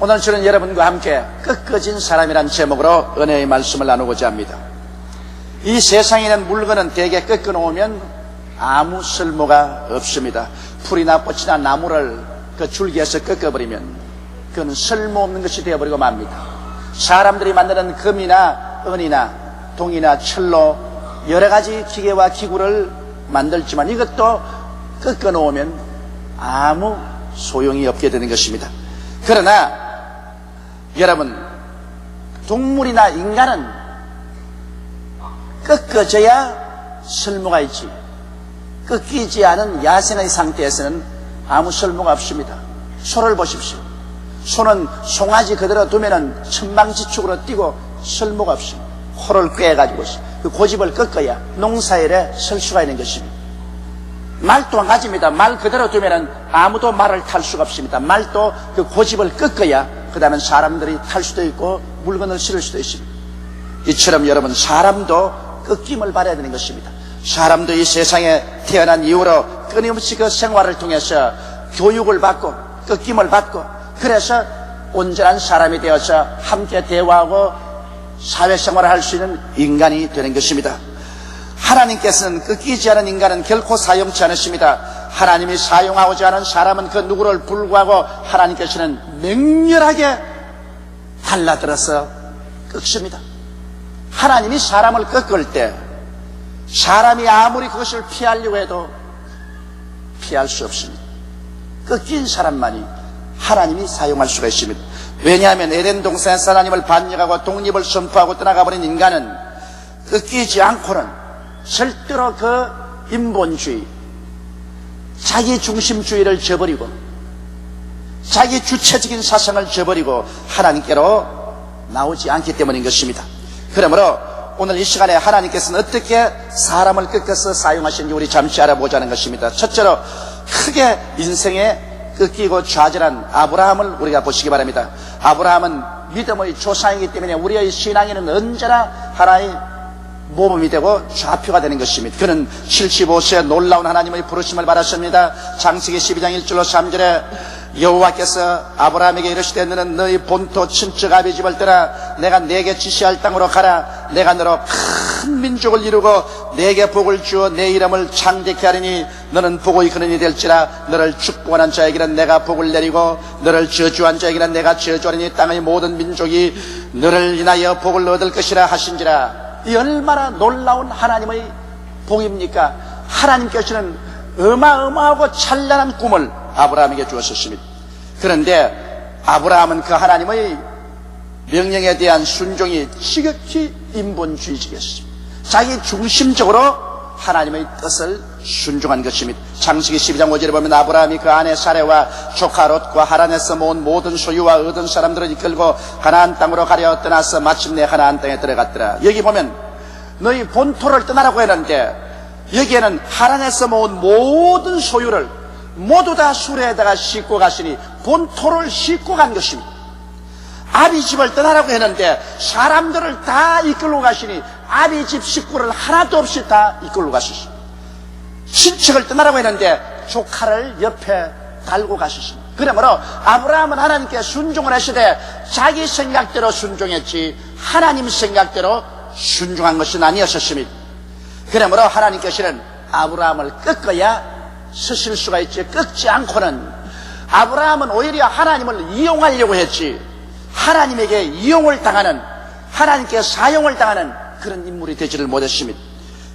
오늘 저는 여러분과 함께 꺾어진 사람이란 제목으로 은혜의 말씀을 나누고자 합니다. 이 세상에 있는 물건은 대개 꺾어 놓으면 아무 쓸모가 없습니다. 풀이나 꽃이나 나무를 그 줄기에서 꺾어버리면 그건 쓸모없는 것이 되어버리고 맙니다. 사람들이 만드는 금이나 은이나 동이나 철로 여러 가지 기계와 기구를 만들지만 이것도 꺾어 놓으면 아무 소용이 없게 되는 것입니다. 그러나 여러분, 동물이나 인간은 꺾어져야 쓸모가 있지, 꺾이지 않은 야생의 상태에서는 아무 쓸모가 없습니다. 소를 보십시오. 소는 송아지 그대로 두면은 천방지축으로 뛰고 쓸모가 없습니다. 코를 꿰가지고 그 고집을 꺾어야 농사일에 설 수가 있는 것입니다. 말 또한 가집니다. 말 그대로 두면은 아무도 말을 탈 수가 없습니다. 말도 그 고집을 꺾어야 그 다음에 사람들이 탈 수도 있고 물건을 실을 수도 있습니다. 이처럼 여러분, 사람도 꺾임을 받아야 되는 것입니다. 사람도 이 세상에 태어난 이후로 끊임없이 그 생활을 통해서 교육을 받고 꺾임을 받고 그래서 온전한 사람이 되어서 함께 대화하고 사회생활을 할 수 있는 인간이 되는 것입니다. 하나님께서는 꺾이지 않은 인간은 결코 사용치 않으십니다. 하나님이 사용하고자 하는 사람은 그 누구를 불구하고 하나님께서는 맹렬하게 달라들어서 꺾습니다. 하나님이 사람을 꺾을 때 사람이 아무리 그것을 피하려고 해도 피할 수 없습니다. 꺾인 사람만이 하나님이 사용할 수가 있습니다. 왜냐하면 에덴 동산에서 하나님을 반역하고 독립을 선포하고 떠나가버린 인간은 꺾이지 않고는 절대로 그 인본주의, 자기 중심주의를 저버리고 자기 주체적인 사상을 저버리고 하나님께로 나오지 않기 때문인 것입니다. 그러므로 오늘 이 시간에 하나님께서는 어떻게 사람을 꺾어서 사용하시는지 우리 잠시 알아보자는 것입니다. 첫째로 크게 인생에 꺾이고 좌절한 아브라함을 우리가 보시기 바랍니다. 아브라함은 믿음의 조상이기 때문에 우리의 신앙에는 언제나 하나의 모범이 되고 좌표가 되는 것입니다. 그는 75세에 놀라운 하나님의 부르심을 받았습니다. 창세기 12장 1절로 3절에 여호와께서 아브라함에게 이르시되 너는 너희 본토 친척 아비 집을 떠나 내가 네게 지시할 땅으로 가라. 내가 너로 큰 민족을 이루고 네게 복을 주어 내 이름을 창대케 하리니 너는 복의 근원이 될지라. 너를 축복하는 자에게는 내가 복을 내리고 너를 저주한 자에게는 내가 저주하리니 땅의 모든 민족이 너를 인하여 복을 얻을 것이라 하신지라. 이 얼마나 놀라운 하나님의 복입니까? 하나님께서는 어마어마하고 찬란한 꿈을 아브라함에게 주었습니다. 그런데 아브라함은 그 하나님의 명령에 대한 순종이 지극히 인본주의적이었습니다. 자기 중심적으로 하나님의 뜻을 순종한 것입니다. 창세기 12장 5절에 보면 아브라함이 그 아내 사레와 조카 롯과 하란에서 모은 모든 소유와 얻은 사람들을 이끌고 가나안 땅으로 가려 떠나서 마침내 가나안 땅에 들어갔더라. 여기 보면 너희 본토를 떠나라고 했는데 여기에는 하란에서 모은 모든 소유를 모두 다 수레에다가 싣고 가시니 본토를 싣고 간 것입니다. 아비 집을 떠나라고 했는데 사람들을 다 이끌고 가시니 아비 집 식구를 하나도 없이 다 이끌고 가셨습니다. 친척을 떠나라고 했는데 조카를 옆에 달고 가셨습니다. 그러므로 아브라함은 하나님께 순종을 하시되 자기 생각대로 순종했지 하나님 생각대로 순종한 것은 아니었습니다. 그러므로 하나님께서는 아브라함을 꺾어야 서실 수가 있지 꺾지 않고는 아브라함은 오히려 하나님을 이용하려고 했지 하나님에게 이용을 당하는 하나님께 사용을 당하는 그런 인물이 되지를 못했습니다.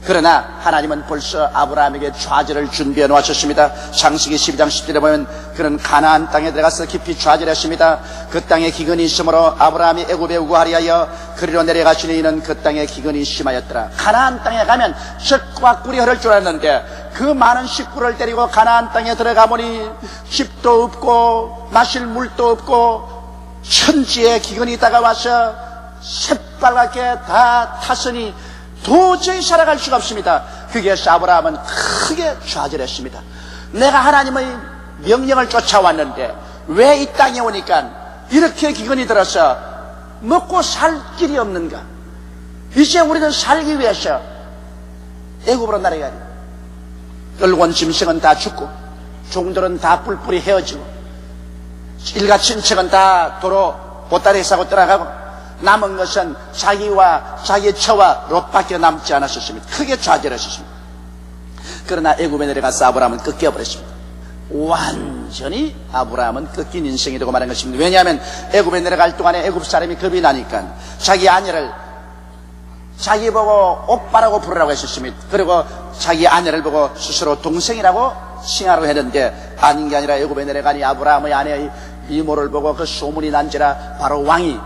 그러나 하나님은 벌써 아브라함에게 좌절을 준비해 놓으셨습니다. 창세기 12장 10절에 보면 그는 가나안 땅에 들어가서 깊이 좌절했습니다. 그 땅에 기근이 있으므로 아브라함이 애굽에 우거하리 하여 그리로 내려가시니 이는 그 땅에 기근이 심하였더라. 가나안 땅에 가면 젖과 꿀이 흐를 줄 알았는데 그 많은 식구를 데리고 가나안 땅에 들어가 보니 집도 없고 마실 물도 없고 천지에 기근이 다가와서 새빨갛게 다 탔으니 도저히 살아갈 수가 없습니다. 거기에서 아브라함은 크게 좌절했습니다. 내가 하나님의 명령을 쫓아왔는데 왜 이 땅에 오니까 이렇게 기근이 들어서 먹고 살 길이 없는가? 이제 우리는 살기 위해서 애굽으로 날아가야 돼. 끌고 온 짐승은 다 죽고 종들은 다 뿔뿔이 헤어지고 일가 친척은 다 도로 보따리 사고 떠나가고 남은 것은 자기와 자기의 처와 롯밖에 남지 않았었습니다. 크게 좌절했었습니다. 그러나 애굽에 내려가서 아브라함은 꺾여버렸습니다. 완전히 아브라함은 꺾인 인생이 되고 말한 것입니다. 왜냐하면 애굽에 내려갈 동안에 애굽 사람이 겁이 나니까 자기 아내를 자기 보고 오빠라고 부르라고 했었습니다. 그리고 자기 아내를 보고 스스로 동생이라고 칭하라고 했는데 아닌 게 아니라 애굽에 내려가니 아브라함의 아내의 미모를 보고 그 소문이 난지라 바로 왕이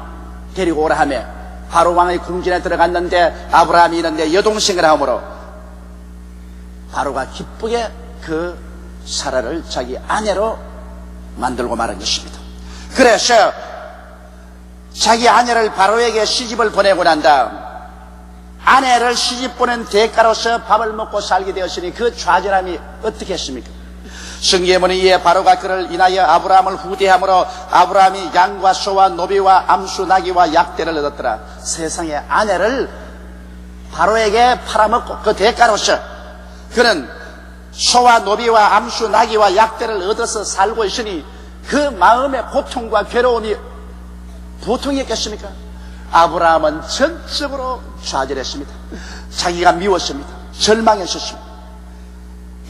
데리고 오라 하며 바로 왕의 궁전에 들어갔는데 아브라함이 있는데 여동생을 하므로 바로가 기쁘게 그 사라를 자기 아내로 만들고 말한 것입니다. 그래서 자기 아내를 바로에게 시집을 보내고 난 다음 아내를 시집 보낸 대가로서 밥을 먹고 살게 되었으니 그 좌절함이 어떻게 했습니까? 성경에 보니 이에 바로가 그를 인하여 아브라함을 후대함으로 아브라함이 양과 소와 노비와 암수 나귀와 약대를 얻었더라. 세상의 아내를 바로에게 팔아먹고 그 대가로서 그는 소와 노비와 암수 나귀와 약대를 얻어서 살고 있으니 그 마음의 고통과 괴로움이 보통이었겠습니까? 아브라함은 전적으로 좌절했습니다. 자기가 미웠습니다. 절망했었습니다.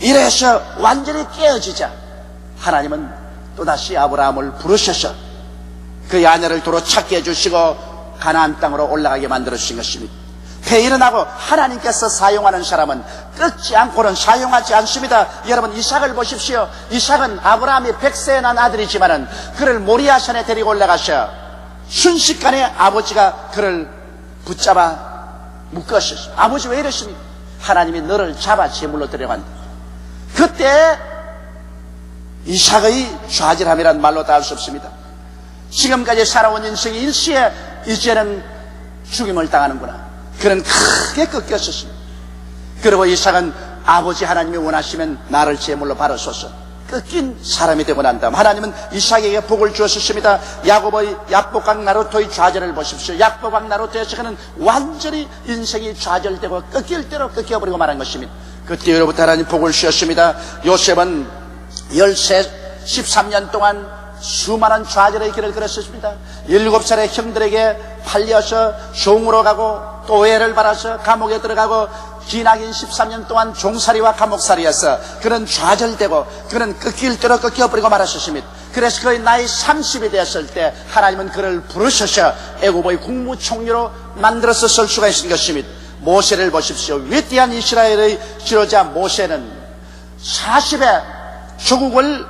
이래서 완전히 깨어지자 하나님은 또다시 아브라함을 부르셔서 그의 아내를 도로 찾게 해주시고 가나안 땅으로 올라가게 만들어주신 것입니다. 일어나고 하나님께서 사용하는 사람은 끊지 않고는 사용하지 않습니다. 여러분 이삭을 보십시오. 이삭은 아브라함이 100세에 난 아들이지만은 그를 모리아산에 데리고 올라가셔 순식간에 아버지가 그를 붙잡아 묶었어요. 아버지 왜 이러십니까? 하나님이 너를 잡아 제물로 데려간다. 그때 이삭의 좌절함이란 말로 다 할 수 없습니다. 지금까지 살아온 인생이 일시에 이제는 죽임을 당하는구나. 그는 크게 꺾였었습니다. 그리고 이삭은 아버지 하나님이 원하시면 나를 제물로 바로소서 꺾인 사람이 되고 난 다음 하나님은 이삭에게 복을 주었습니다. 야곱의 야복강 나루토의 좌절을 보십시오. 야복강 나루토에서 그는 완전히 인생이 좌절되고 꺾일 대로 꺾여버리고 말한 것입니다. 그때로부터 하나님 복을 주셨습니다. 요셉은 13년 동안 수많은 좌절의 길을 걸었습니다. 7살의 형들에게 팔려서 종으로 가고 또 오해를 받아서 감옥에 들어가고 기나긴 13년 동안 종살이와 감옥살이에서 그는 좌절되고 그는 꺾일 대로 꺾여버리고 말았습니다. 그래서 그의 나이 30이 되었을 때 하나님은 그를 부르셔서 애굽의 국무총리로 만들어서 쓸 수가 있는 것입니다. 모세를 보십시오. 위대한 이스라엘의 지도자 모세는 40에 조국을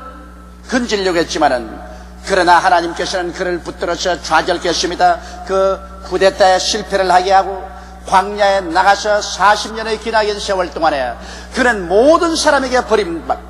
건지려고 했지만은 그러나 하나님께서는 그를 붙들어서 좌절케 했습니다. 그 쿠데타에 실패를 하게 하고 광야에 나가서 40년의 기나긴 세월 동안에 그는 모든 사람에게 버림받고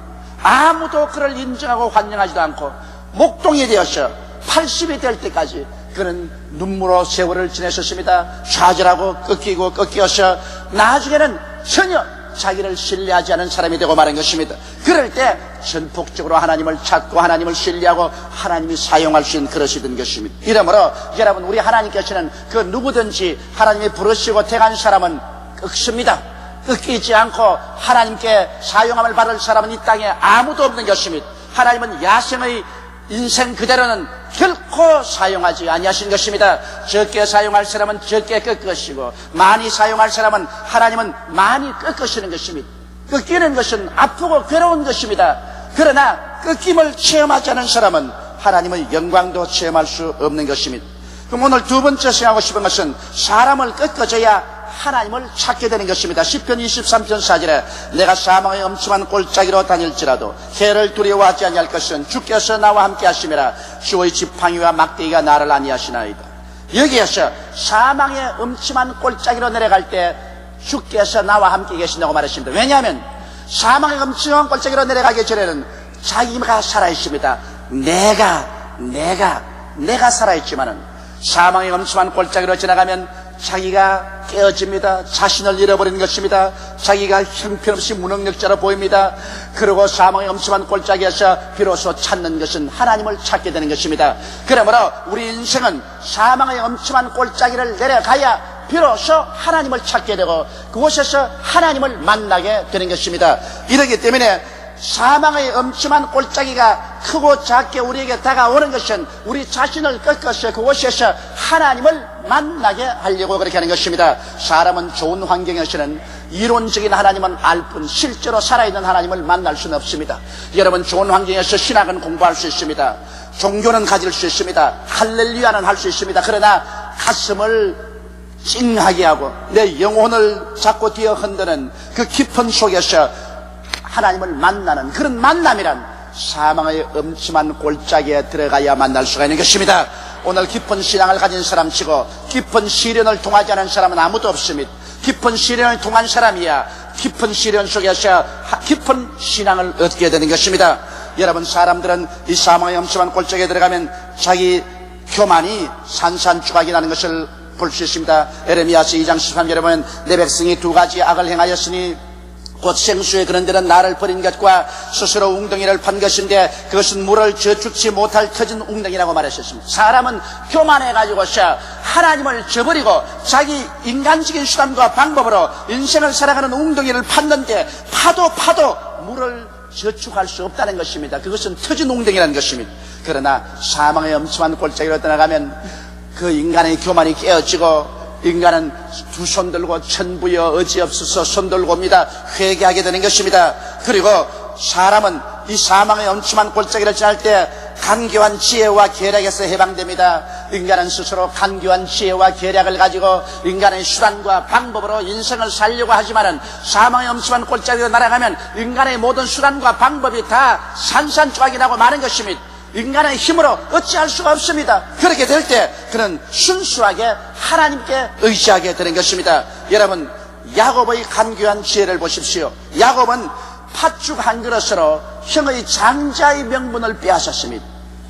아무도 그를 인정하고 환영하지도 않고 목동이 되어서 80이 될 때까지 그는 눈물로 세월을 지냈었습니다. 좌절하고 꺾이고 꺾여서 나중에는 전혀 자기를 신뢰하지 않은 사람이 되고 마는 것입니다. 그럴 때 전폭적으로 하나님을 찾고 하나님을 신뢰하고 하나님이 사용할 수 있는 그릇이 된 것입니다. 이러므로 여러분 우리 하나님께서는 그 누구든지 하나님이 부르시고 택한 사람은 꺾습니다. 꺾이지 않고 하나님께 사용함을 받을 사람은 이 땅에 아무도 없는 것입니다. 하나님은 야생의 인생 그대로는 결코 사용하지 아니하신 것입니다. 적게 사용할 사람은 적게 꺾으시고 많이 사용할 사람은 하나님은 많이 꺾으시는 것입니다. 꺾이는 것은 아프고 괴로운 것입니다. 그러나 꺾임을 체험하지 않은 사람은 하나님의 영광도 체험할 수 없는 것입니다. 그럼 오늘 두 번째 생각하고 싶은 것은 사람을 꺾어줘야 하나님을 찾게 되는 것입니다. 시편 23편 4절에 내가 사망의 엄침한 골짜기로 다닐지라도 해를 두려워하지 아니할 것은 주께서 나와 함께 하심이라. 주의 지팡이와 막대기가 나를 안위하시나이다. 여기에서 사망의 엄침한 골짜기로 내려갈 때 주께서 나와 함께 계신다고 말했습니다. 왜냐하면 사망의 엄침한 골짜기로 내려가기 전에는 자기가 살아있습니다. 내가 살아있지만은 사망의 엄침한 골짜기로 지나가면 자기가 깨어집니다. 자신을 잃어버리는 것입니다. 자기가 형편없이 무능력자로 보입니다. 그리고 사망의 엄침한 골짜기에서 비로소 찾는 것은 하나님을 찾게 되는 것입니다. 그러므로 우리 인생은 사망의 엄침한 골짜기를 내려가야 비로소 하나님을 찾게 되고 그곳에서 하나님을 만나게 되는 것입니다. 이러기 때문에 사망의 엄침한 골짜기가 크고 작게 우리에게 다가오는 것은 우리 자신을 꺾어서 그곳에서 하나님을 만나게 하려고 그렇게 하는 것입니다. 사람은 좋은 환경에서는 이론적인 하나님은 알 뿐 실제로 살아있는 하나님을 만날 수는 없습니다. 여러분, 좋은 환경에서 신학은 공부할 수 있습니다. 종교는 가질 수 있습니다. 할렐루야는 할 수 있습니다. 그러나 가슴을 찡하게 하고 내 영혼을 자꾸 뒤어 흔드는 그 깊은 속에서 하나님을 만나는 그런 만남이란 사망의 엄침한 골짜기에 들어가야 만날 수가 있는 것입니다. 오늘 깊은 신앙을 가진 사람치고 깊은 시련을 통하지 않은 사람은 아무도 없습니다. 깊은 시련을 통한 사람이야 깊은 시련 속에서 깊은 신앙을 얻게 되는 것입니다. 여러분, 사람들은 이 사망의 엄침한 골짜기에 들어가면 자기 교만이 산산조각이 나는 것을 볼 수 있습니다. 에레미야서 2장 13절에 보면 내 백성이 두 가지 악을 행하였으니 곧 생수에 그런 데는 나를 버린 것과 스스로 웅덩이를 판 것인데 그것은 물을 저축지 못할 터진 웅덩이라고 말하셨습니다. 사람은 교만해가지고서 하나님을 저버리고 자기 인간적인 수단과 방법으로 인생을 살아가는 웅덩이를 팠는데 파도 물을 저축할 수 없다는 것입니다. 그것은 터진 웅덩이라는 것입니다. 그러나 사망의 엄침한 골짜기로 떠나가면 그 인간의 교만이 깨어지고 인간은 두 손 들고 천부여 어지없어서 손 들고 옵니다. 회개하게 되는 것입니다. 그리고 사람은 이 사망의 엄침한 골짜기를 지날 때 간교한 지혜와 계략에서 해방됩니다. 인간은 스스로 간교한 지혜와 계략을 가지고 인간의 수단과 방법으로 인생을 살려고 하지만은 사망의 엄침한 골짜기로 날아가면 인간의 모든 수단과 방법이 다 산산조각이 나고 마는 것입니다. 인간의 힘으로 어찌할 수가 없습니다. 그렇게 될 때 그는 순수하게 하나님께 의지하게 되는 것입니다. 여러분, 야곱의 간교한 지혜를 보십시오. 야곱은 팥죽 한 그릇으로 형의 장자의 명분을 빼앗았습니다.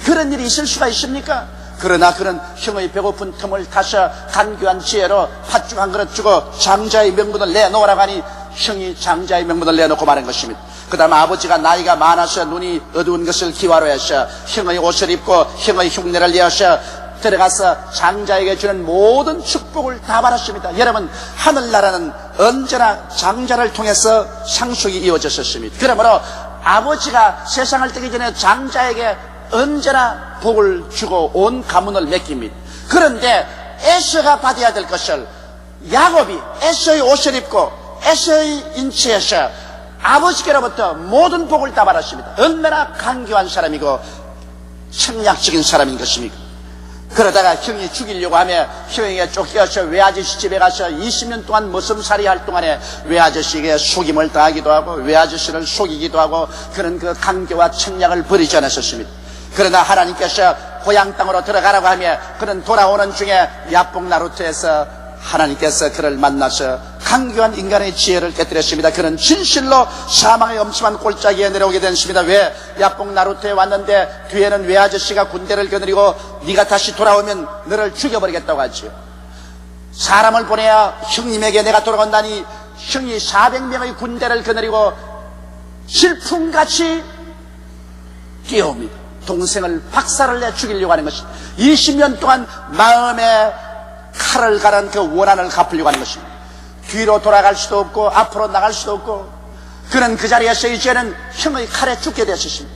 그런 일이 있을 수가 있습니까? 그러나 그는 형의 배고픈 틈을 타서 간교한 지혜로 팥죽 한 그릇 주고 장자의 명분을 내놓으라고 하니 형이 장자의 명분을 내놓고 마는 것입니다. 그 다음 아버지가 나이가 많아서 눈이 어두운 것을 기화로 해서 형의 옷을 입고 형의 흉내를 내어서 들어가서 장자에게 주는 모든 축복을 다 받았습니다. 여러분, 하늘나라는 언제나 장자를 통해서 상속이 이어졌었습니다. 그러므로 아버지가 세상을 뜨기 전에 장자에게 언제나 복을 주고 온 가문을 맡깁니다. 그런데 에서가 받아야 될 것을 야곱이 에서의 옷을 입고 에서의 인치에서 아버지께로부터 모든 복을 다 받았습니다. 얼마나 간교한 사람이고 청약적인 사람인 것입니까? 그러다가 형이 죽이려고 하며 형에게 쫓겨서 외아저씨 집에 가서 20년 동안 머슴살이 할 동안에 외아저씨에게 속임을 당하기도 하고 외아저씨를 속이기도 하고 그런 그 간교와 청약을 버리지 않았었습니다. 그러나 하나님께서 고향 땅으로 들어가라고 하며 그는 돌아오는 중에 야복나루트에서 하나님께서 그를 만나서 간교한 인간의 지혜를 깨뜨렸습니다. 그는 진실로 사망의 엄침한 골짜기에 내려오게 됐습니다. 왜? 야복나루트에 왔는데 뒤에는 외아저씨가 군대를 거느리고 네가 다시 돌아오면 너를 죽여버리겠다고 하지요. 사람을 보내야 형님에게 내가 돌아간다니 형이 400명의 군대를 거느리고 질풍같이 뛰어옵니다. 동생을 박살을 내 죽이려고 하는 것입니다. 20년 동안 마음에 칼을 가른 그 원한을 갚으려고 하는 것입니다. 뒤로 돌아갈 수도 없고 앞으로 나갈 수도 없고 그는 그 자리에서 이제는 형의 칼에 죽게 되었습니다.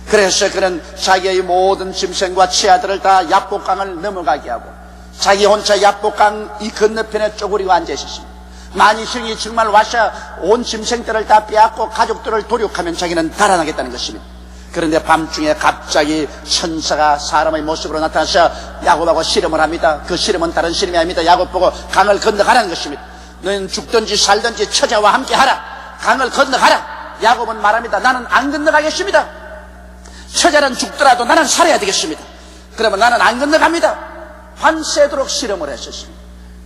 그래서 그는 자기의 모든 짐승과 치아들을 다 야복강을 넘어가게 하고 자기 혼자 야복강 이 건너편에 쪼그리고 앉아 있었습니다. 만일 형이 정말 와서 온 짐승들을 다 빼앗고 가족들을 도륙하면 자기는 달아나겠다는 것입니다. 그런데 밤중에 갑자기 천사가 사람의 모습으로 나타나서 야곱하고 씨름을 합니다. 그 씨름은 다른 씨름이 아닙니다. 야곱 보고 강을 건너가라는 것입니다. 너는 죽든지 살든지 처자와 함께 하라. 강을 건너가라. 야곱은 말합니다. 나는 안 건너가겠습니다. 처자는 죽더라도 나는 살아야 되겠습니다. 그러면 나는 안 건너갑니다. 밤새도록 씨름을 했었습니다.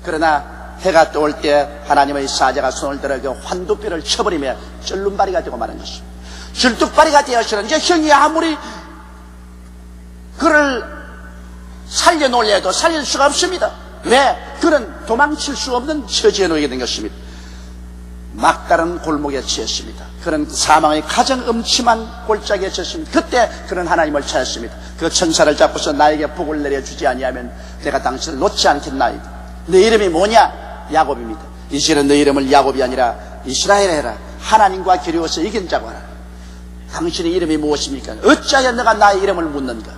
그러나 해가 떠올 때 하나님의 사자가 손을 들어 그 환두뼈를 쳐버리며 쩔눈발이가 되고 마는 것입니다. 줄뚝발이가 되어서는 이제 형이 아무리 그를 살려놓으려 해도 살릴 수가 없습니다. 왜? 그는 도망칠 수 없는 처지에 놓이게 된 것입니다. 막다른 골목에 치였습니다. 그는 사망의 가장 음침한 골짜기에 쳤습니다. 그때 그는 하나님을 찾았습니다. 그 천사를 잡고서 나에게 복을 내려주지 아니하면 내가 당신을 놓지 않겠나이다. 내 이름이 뭐냐? 야곱입니다. 이제는 내 이름을 야곱이 아니라 이스라엘 해라. 하나님과 겨루어서 이긴 자고 하라. 당신의 이름이 무엇입니까? 어찌하여 너가 나의 이름을 묻는가?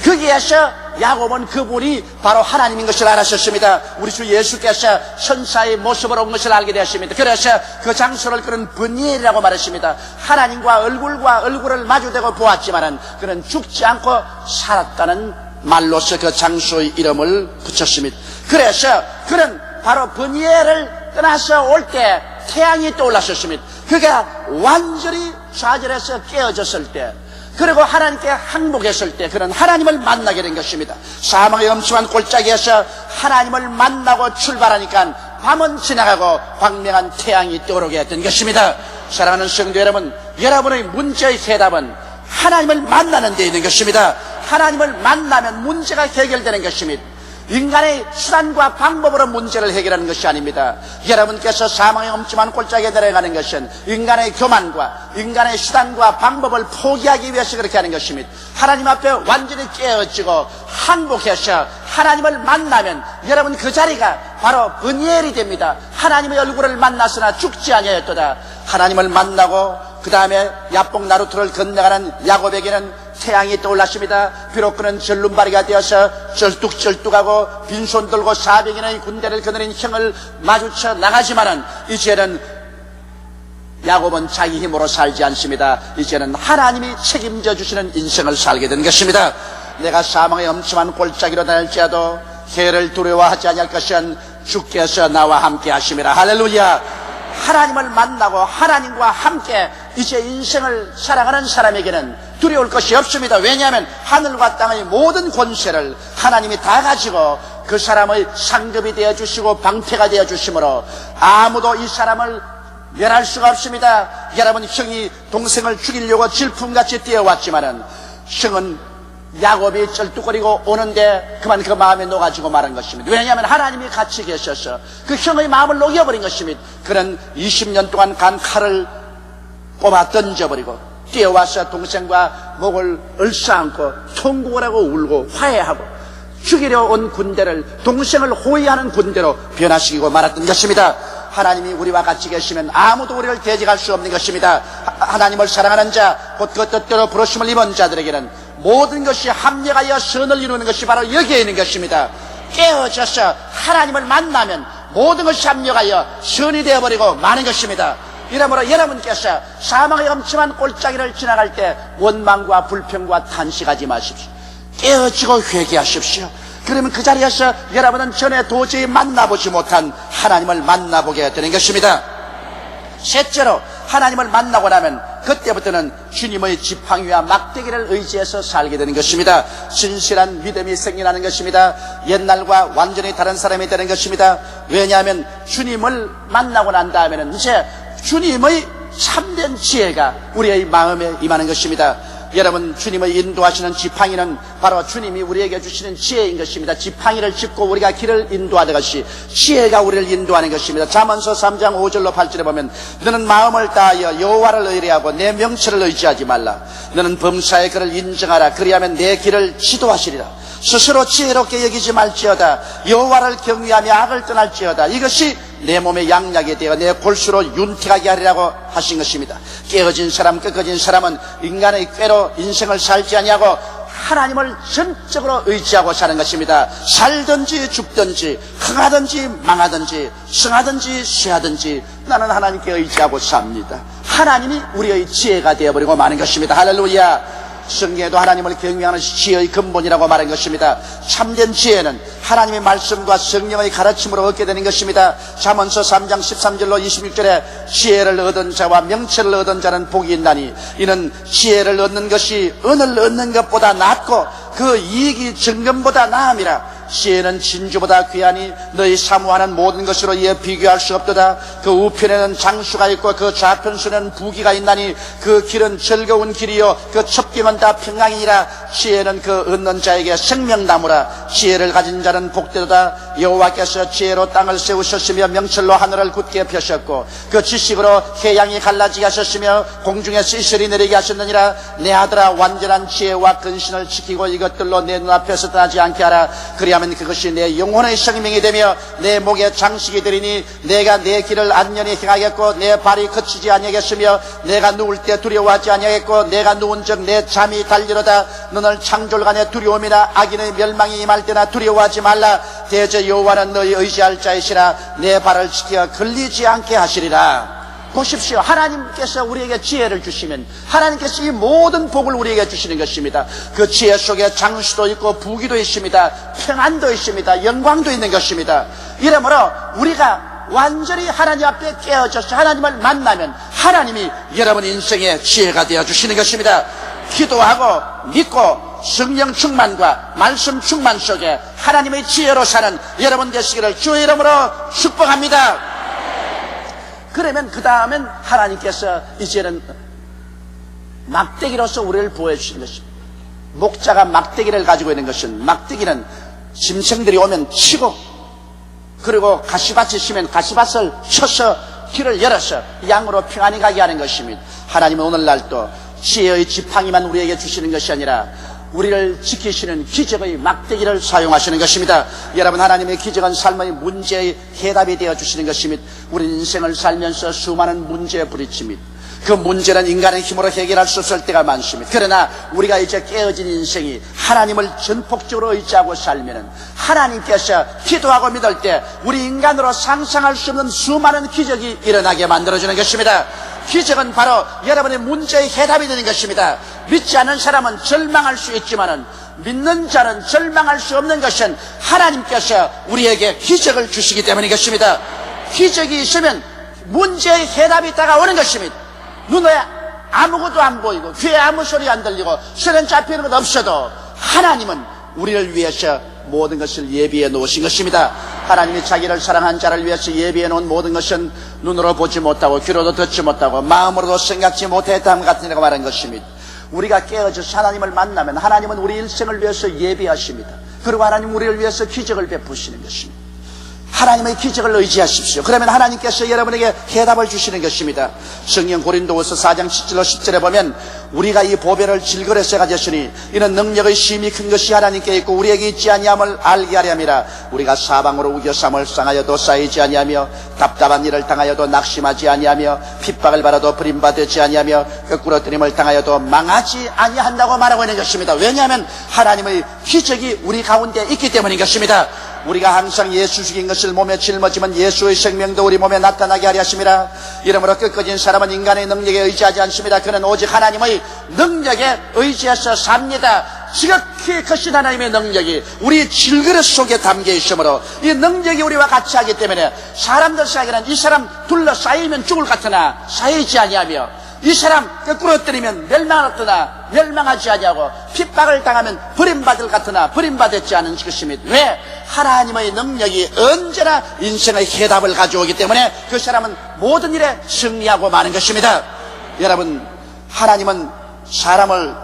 거기에서 야곱은 그분이 바로 하나님인 것을 알았었습니다. 우리 주 예수께서 천사의 모습으로 온 것을 알게 되었습니다. 그래서 그 장소를 그는 브니엘이라고 말했습니다. 하나님과 얼굴과 얼굴을 마주대고 보았지만은 그는 죽지 않고 살았다는 말로서 그 장소의 이름을 붙였습니다. 그래서 그는 바로 브니엘을 떠나서 올 때 태양이 떠올랐었습니다. 그가 완전히 좌절해서 깨어졌을 때, 그리고 하나님께 항복했을 때 그는 하나님을 만나게 된 것입니다. 사망의 엄침한 골짜기에서 하나님을 만나고 출발하니까 밤은 지나가고 광명한 태양이 떠오르게 된 것입니다. 사랑하는 성도 여러분, 여러분의 문제의 해답은 하나님을 만나는 데 있는 것입니다. 하나님을 만나면 문제가 해결되는 것입니다. 인간의 수단과 방법으로 문제를 해결하는 것이 아닙니다. 여러분께서 사망의 엄침한 골짜기에 내려가는 것은 인간의 교만과 인간의 수단과 방법을 포기하기 위해서 그렇게 하는 것입니다. 하나님 앞에 완전히 깨어지고 항복해서 하나님을 만나면 여러분 그 자리가 바로 브니엘이 됩니다. 하나님의 얼굴을 만났으나 죽지 아니하였도다. 하나님을 만나고 그 다음에 야복 나루트를 건너가는 야곱에게는 태양이 떠올랐습니다. 비록 그는 절름발이가 되어서 절뚝절뚝하고 빈손 들고 400인의 군대를 거느린 형을 마주쳐 나가지만은 이제는 야곱은 자기 힘으로 살지 않습니다. 이제는 하나님이 책임져 주시는 인생을 살게 된 것입니다. 내가 사망의 엄침한 골짜기로 다닐지라도 해를 두려워하지 아니할 것은 주께서 나와 함께 하심이라. 할렐루야. 하나님을 만나고 하나님과 함께 이제 인생을 살아가는 사람에게는 두려울 것이 없습니다. 왜냐하면 하늘과 땅의 모든 권세를 하나님이 다 가지고 그 사람의 상급이 되어주시고 방패가 되어주시므로 아무도 이 사람을 멸할 수가 없습니다. 여러분, 형이 동생을 죽이려고 질풍같이 뛰어왔지만은 형은 야곱이 쩔뚝거리고 오는데 그만 그 마음에 녹아지고 말한 것입니다. 왜냐하면 하나님이 같이 계셔서 그 형의 마음을 녹여버린 것입니다. 그는 20년 동안 간 칼을 뽑아 던져버리고 뛰어와서 동생과 목을 얼싸안고 통곡을 하고 울고 화해하고 죽이려 온 군대를 동생을 호위하는 군대로 변화시키고 말았던 것입니다. 하나님이 우리와 같이 계시면 아무도 우리를 대적할 수 없는 것입니다. 하나님을 사랑하는 자, 곧 그 뜻대로 부르심을 입은 자들에게는 모든 것이 합력하여 선을 이루는 것이 바로 여기에 있는 것입니다. 깨어져서 하나님을 만나면 모든 것이 합력하여 선이 되어버리고 마는 것입니다. 이러므로 여러분께서 사망의 엄침한 골짜기를 지나갈 때 원망과 불평과 탄식하지 마십시오. 깨어지고 회개하십시오. 그러면 그 자리에서 여러분은 전에 도저히 만나보지 못한 하나님을 만나보게 되는 것입니다. 셋째로, 하나님을 만나고 나면 그때부터는 주님의 지팡이와 막대기를 의지해서 살게 되는 것입니다. 진실한 믿음이 생겨나는 것입니다. 옛날과 완전히 다른 사람이 되는 것입니다. 왜냐하면 주님을 만나고 난 다음에는 이제 주님의 참된 지혜가 우리의 마음에 임하는 것입니다. 여러분, 주님의 인도하시는 지팡이는 바로 주님이 우리에게 주시는 지혜인 것입니다. 지팡이를 짚고 우리가 길을 인도하는 것이 지혜가 우리를 인도하는 것입니다. 잠언서 3장 5절로 8절에 보면 너는 마음을 다하여 여호와를 의뢰하고 내 명철을 의지하지 말라. 너는 범사의 그를 인정하라. 그리하면 내 길을 지도하시리라. 스스로 지혜롭게 여기지 말지어다. 여호와를 경외하며 악을 떠날지어다. 이것이 내 몸의 양약이 되어 내 골수로 윤택하게 하리라고 하신 것입니다. 깨어진 사람, 꺾어진 사람은 인간의 꾀로 인생을 살지 아니하고 하나님을 전적으로 의지하고 사는 것입니다. 살든지 죽든지 흥하든지 망하든지 승하든지 쇠하든지 나는 하나님께 의지하고 삽니다. 하나님이 우리의 지혜가 되어버리고 마는 것입니다. 할렐루야. 성경에도 하나님을 경외하는 지혜의 근본이라고 말한 것입니다. 참된 지혜는 하나님의 말씀과 성령의 가르침으로 얻게 되는 것입니다. 잠언서 3장 13절로 26절에 지혜를 얻은 자와 명철을 얻은 자는 복이 있나니 이는 지혜를 얻는 것이 은을 얻는 것보다 낫고 그 이익이 정금보다 나음이라. 지혜는 진주보다 귀하니 너희 사모하는 모든 것으로 이에 비교할 수 없도다. 그 우편에는 장수가 있고 그 좌편에는 부귀가 있나니 그 길은 즐거운 길이요 그 첩경은 다 평강이니라. 지혜는 그 얻는 자에게 생명나무라. 지혜를 가진 자는 복되도다. 여호와께서 지혜로 땅을 세우셨으며 명철로 하늘을 굳게 펴셨고 그 지식으로 해양이 갈라지게 하셨으며 공중에서 이슬이 내리게 하셨느니라. 내 아들아, 완전한 지혜와 근신을 지키고 이것들로 내 눈앞에서 떠나지 않게 하라. 그리하면 그것이 내 영혼의 생명이 되며 내 목의 장식이 되리니 내가 내 길을 안전히 행하겠고 내 발이 그치지 아니하겠으며 내가 누울 때 두려워하지 아니하겠고 내가 누운 적 내 잠이 달리로다. 너는 창졸간의 두려움이나 악인의 멸망이 임할 때나 두려워하지 말라. 대저 여호와는 너희 의지할 자이시라. 내 발을 지켜 걸리지 않게 하시리라. 보십시오. 하나님께서 우리에게 지혜를 주시면 하나님께서 이 모든 복을 우리에게 주시는 것입니다. 그 지혜 속에 장수도 있고 부귀도 있습니다. 평안도 있습니다. 영광도 있는 것입니다. 이러므로 우리가 완전히 하나님 앞에 깨어져서 하나님을 만나면 하나님이 여러분 인생의 지혜가 되어주시는 것입니다. 기도하고 믿고 성령 충만과 말씀 충만 속에 하나님의 지혜로 사는 여러분 되시기를 주의 이름으로 축복합니다. 그러면 그 다음엔 하나님께서 이제는 막대기로서 우리를 보여주시는 것입니다. 목자가 막대기를 가지고 있는 것은, 막대기는 짐승들이 오면 치고 그리고 가시밭이 있으면 가시밭을 쳐서 길을 열어서 양으로 평안히 가게 하는 것입니다. 하나님은 오늘날도 지혜의 지팡이만 우리에게 주시는 것이 아니라 우리를 지키시는 기적의 막대기를 사용하시는 것입니다. 여러분, 하나님의 기적은 삶의 문제의 해답이 되어 주시는 것입니다. 우리 인생을 살면서 수많은 문제에 부딪힙니다. 그 문제는 인간의 힘으로 해결할 수 없을 때가 많습니다. 그러나 우리가 이제 깨어진 인생이 하나님을 전폭적으로 의지하고 살면은 하나님께서 기도하고 믿을 때 우리 인간으로 상상할 수 없는 수많은 기적이 일어나게 만들어주는 것입니다. 기적은 바로 여러분의 문제의 해답이 되는 것입니다. 믿지 않는 사람은 절망할 수 있지만은 믿는 자는 절망할 수 없는 것은 하나님께서 우리에게 기적을 주시기 때문인 것입니다. 기적이 있으면 문제의 해답이 다가오는 것입니다. 눈에 아무것도 안 보이고 귀에 아무 소리 안 들리고 손에 잡히는 것 없어도 하나님은 우리를 위해서 모든 것을 예비해 놓으신 것입니다. 하나님이 자기를 사랑한 자를 위해서 예비해 놓은 모든 것은 눈으로 보지 못하고 귀로도 듣지 못하고 마음으로도 생각지 못했다는 같으니까 말한 것입니다. 우리가 깨어져서 하나님을 만나면 하나님은 우리 일생을 위해서 예비하십니다. 그리고 하나님 우리를 위해서 기적을 베푸시는 것입니다. 하나님의 기적을 의지하십시오. 그러면 하나님께서 여러분에게 해답을 주시는 것입니다. 성경 고린도후서 4장 7절로 10절에 보면 우리가 이 보배를 질거려서 가졌으니 이는 능력의 심히 큰 것이 하나님께 있고 우리에게 있지 아니함을 알게 하려 함이라. 우리가 사방으로 우겨삼을 상하여도 쌓이지 아니하며 답답한 일을 당하여도 낙심하지 아니하며 핍박을 받아도 버림받지 아니하며 거꾸로 뜨림을 당하여도 망하지 아니한다고 말하고 있는 것입니다. 왜냐하면 하나님의 기적이 우리 가운데 있기 때문인 것입니다. 우리가 항상 예수 죽인 것을 몸에 짊어지면 예수의 생명도 우리 몸에 나타나게 하려 하심이라. 이러므로 꺾어진 사람은 인간의 능력에 의지하지 않습니다. 그는 오직 하나님의 능력에 의지해서 삽니다. 지극히 크신 하나님의 능력이 우리 질그릇 속에 담겨 있으므로 이 능력이 우리와 같이 하기 때문에 사람들 사이에는 이 사람 둘러싸이면 죽을 것 같으나 쌓이지 아니하며 이 사람 거꾸로 때리면 멸망하였으나 멸망하지 아니하고 핍박을 당하면 버림받을 것 같으나 버림받았지 않은 것입니다. 왜? 하나님의 능력이 언제나 인생의 해답을 가져오기 때문에 그 사람은 모든 일에 승리하고 마는 것입니다. 여러분, 하나님은 사람을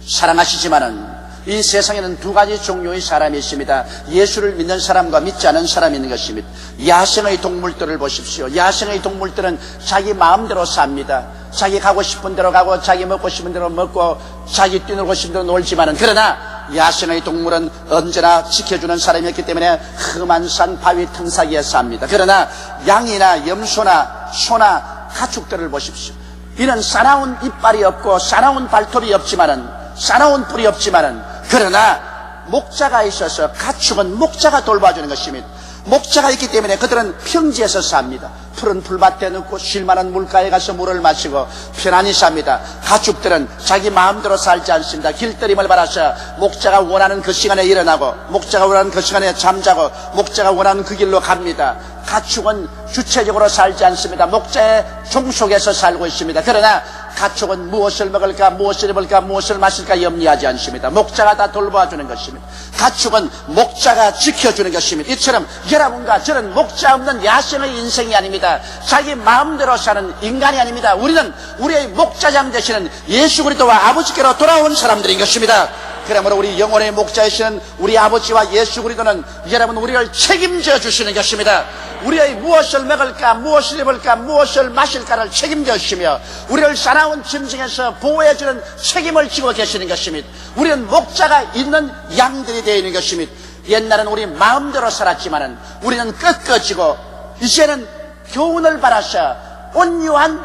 사랑하시지만은 이 세상에는 두 가지 종류의 사람이 있습니다. 예수를 믿는 사람과 믿지 않은 사람이 있는 것입니다. 야생의 동물들을 보십시오. 야생의 동물들은 자기 마음대로 삽니다. 자기 가고 싶은 대로 가고 자기 먹고 싶은 대로 먹고 자기 뛰놀고 싶은 대로 놀지만은, 그러나 야생의 동물은 언제나 지켜주는 사람이었기 때문에 험한 산 바위 틈사이에 삽니다. 그러나 양이나 염소나 소나 가축들을 보십시오. 이는 사나운 이빨이 없고 사나운 발톱이 없지만은, 사나운 뿔이 없지만은, 그러나 목자가 있어서 가축은 목자가 돌봐주는 것입니다. 목자가 있기 때문에 그들은 평지에서 삽니다. 푸른 풀밭에 넣고 쉴만한 물가에 가서 물을 마시고 편안히 삽니다. 가축들은 자기 마음대로 살지 않습니다. 길들임을 받아서 목자가 원하는 그 시간에 일어나고 목자가 원하는 그 시간에 잠자고 목자가 원하는 그 길로 갑니다. 가축은 주체적으로 살지 않습니다. 목자의 종 속에서 살고 있습니다. 그러나 가축은 무엇을 먹을까, 무엇을 입을까, 무엇을 마실까 염려하지 않습니다. 목자가 다 돌봐주는 것입니다. 가축은 목자가 지켜주는 것입니다. 이처럼 여러분과 저는 목자 없는 야생의 인생이 아닙니다. 자기 마음대로 사는 인간이 아닙니다. 우리는 우리의 목자장 되시는 예수 그리스도와 아버지께로 돌아온 사람들인 것입니다. 그러므로 우리 영혼의 목자이시는 우리 아버지와 예수 그리스도는 여러분 우리를 책임져 주시는 것입니다. 우리의 무엇을 먹을까, 무엇을 입을까, 무엇을 마실까를 책임져 주시며 우리를 사나운 짐승에서 보호해 주는 책임을 지고 계시는 것입니다. 우리는 목자가 있는 양들이 되어 있는 것입니다. 옛날은 우리 마음대로 살았지만은 우리는 꺾어지고 이제는 교훈을 받아서 온유한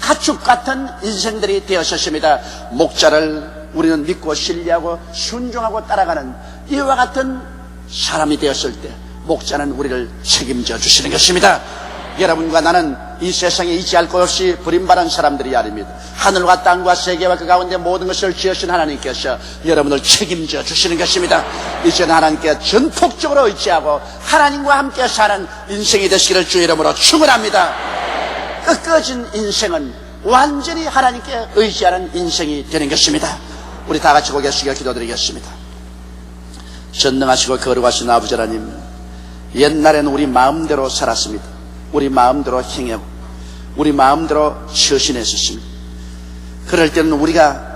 가축 같은 인생들이 되었습니다. 목자를 우리는 믿고 신뢰하고 순종하고 따라가는 이와 같은 사람이 되었을 때 목자는 우리를 책임져 주시는 것입니다. 여러분과 나는 이 세상에 있지 것 없이 버림받은 사람들이 아닙니다. 하늘과 땅과 세계와 그 가운데 모든 것을 지으신 하나님께서 여러분을 책임져 주시는 것입니다. 이제는 하나님께 전폭적으로 의지하고 하나님과 함께 사는 인생이 되시기를 주의 이름으로 축원합니다. 꺾어진 인생은 완전히 하나님께 의지하는 인생이 되는 것입니다. 우리 다 같이 고개 숙여 기도드리겠습니다. 전능하시고 거룩하신 아버지 하나님, 옛날에는 우리 마음대로 살았습니다. 우리 마음대로 행하고 우리 마음대로 처신했었습니다. 그럴 때는 우리가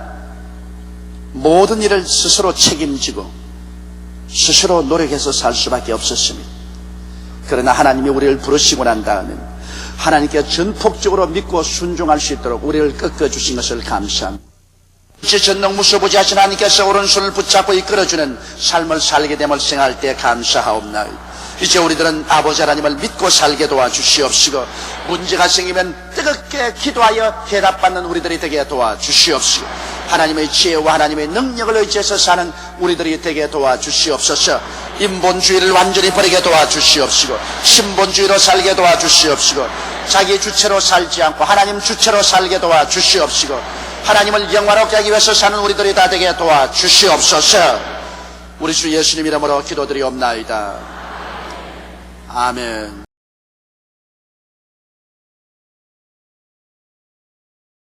모든 일을 스스로 책임지고 스스로 노력해서 살 수밖에 없었습니다. 그러나 하나님이 우리를 부르시고 난 다음에 하나님께 전폭적으로 믿고 순종할 수 있도록 우리를 꺾어주신 것을 감사합니다. 전능무소부지하신 하나님께서 오른손을 붙잡고 이끌어주는 삶을 살게 됨을 생각할 때 감사하옵나이다. 이제 우리들은 아버지 하나님을 믿고 살게 도와주시옵시고 문제가 생기면 뜨겁게 기도하여 해답받는 우리들이 되게 도와주시옵시고 하나님의 지혜와 하나님의 능력을 의지해서 사는 우리들이 되게 도와주시옵소서. 인본주의를 완전히 버리게 도와주시옵시고 신본주의로 살게 도와주시옵시고 자기 주체로 살지 않고 하나님 주체로 살게 도와주시옵시고 하나님을 영화롭게 하기 위해서 사는 우리들이 다 되게 도와주시옵소서. 우리 주 예수님 이름으로 기도드리옵나이다. 아멘.